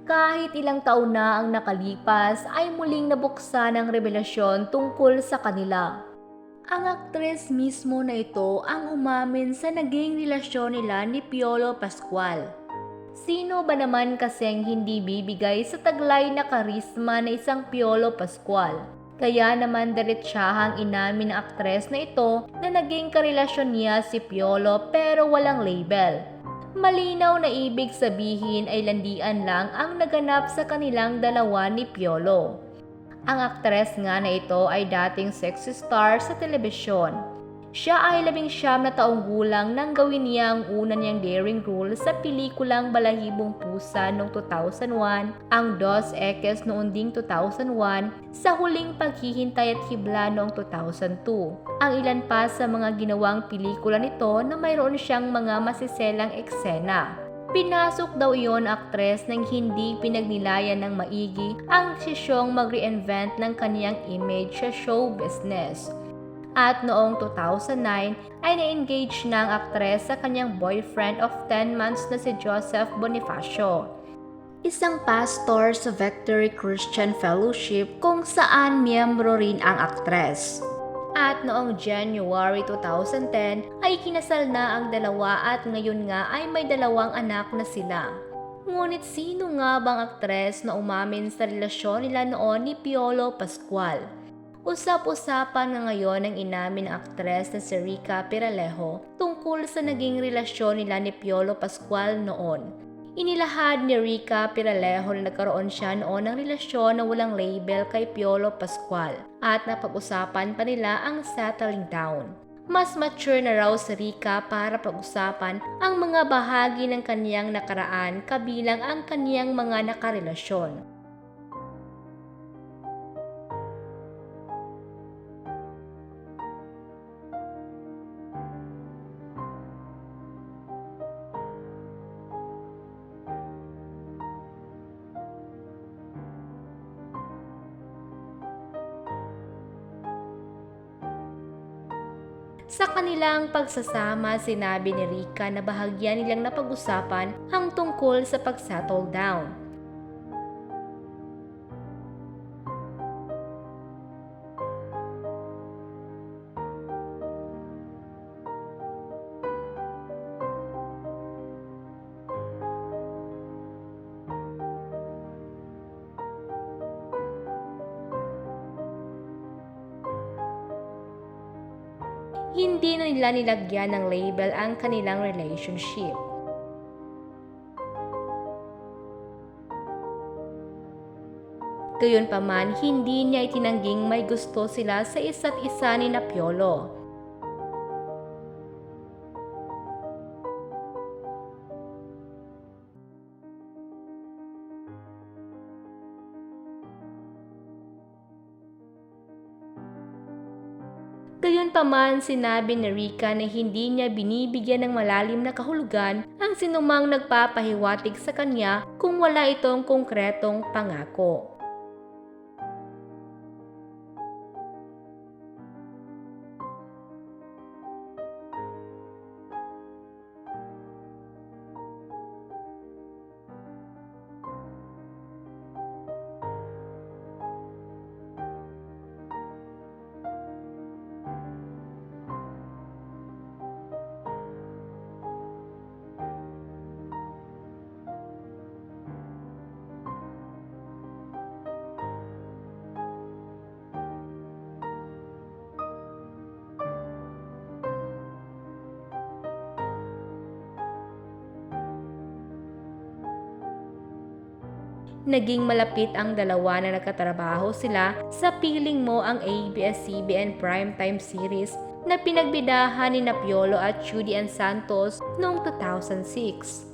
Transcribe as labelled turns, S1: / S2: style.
S1: Kahit ilang taon na ang nakalipas ay muling nabuksan ang revelasyon tungkol sa kanila. Ang aktres mismo na ito ang umamin sa naging relasyon nila ni Piolo Pascual. Sino ba naman kasing hindi bibigay sa taglay na karisma na isang Piolo Pascual? Kaya naman diretsahang inamin ng aktres na ito na naging karelasyon niya si Piolo pero walang label. Malinaw na ibig sabihin ay landian lang ang naganap sa kanilang dalawa ni Piolo. Ang aktres nga na ito ay dating sexy star sa telebisyon. Siya ay 19 na taong gulang nang gawin niya ang una niyang daring role sa pelikulang Balahibong Pusa noong 2001, ang Dos Equis noong ding 2001, sa Huling Paghihintay at Hibla noong 2002. Ang ilan pa sa mga ginawang pelikula nito na mayroon siyang mga masiselang eksena. Pinasok daw iyon aktres nang hindi pinagnilayan ng maigi ang desisyong mag-reinvent ng kaniyang image sa show business. At noong 2009 ay na-engage na ang aktres sa kanyang boyfriend of 10 months na si Joseph Bonifacio, isang pastor sa Victory Christian Fellowship kung saan miyembro rin ang aktres. At noong January 2010 ay kinasal na ang dalawa at ngayon nga ay may 2 anak na sila. Ngunit sino nga bang aktres na umamin sa relasyon nila noon ni Piolo Pascual? Usap-usapan nga ngayon ang inamin ng aktres na si Rica Piralejo tungkol sa naging relasyon nila ni Piolo Pascual noon. Inilahad ni Rica Piralejo na nagkaroon siya noon ng relasyon na walang label kay Piolo Pascual at napag-usapan pa nila ang settling down. Mas mature na raw si Rica para pag-usapan ang mga bahagi ng kaniyang nakaraan kabilang ang kaniyang mga nakarelasyon. Sa kanilang pagsasama, sinabi ni Rica na bahagya nilang napag-usapan ang tungkol sa pag-settle down. Hindi na nila nilagyan ng label ang kanilang relationship. Gayunpaman, hindi niya itinangging may gusto sila sa isa't isa ni Piolo. Gayunpaman, sinabi ni Rica na hindi niya binibigyan ng malalim na kahulugan ang sinumang nagpapahiwatig sa kanya kung wala itong konkretong pangako. Naging malapit ang dalawa na nagkatrabaho sila sa Piling Mo, ang ABS-CBN primetime series na pinagbidahan ni Piolo at Judy Ann Santos noong 2006.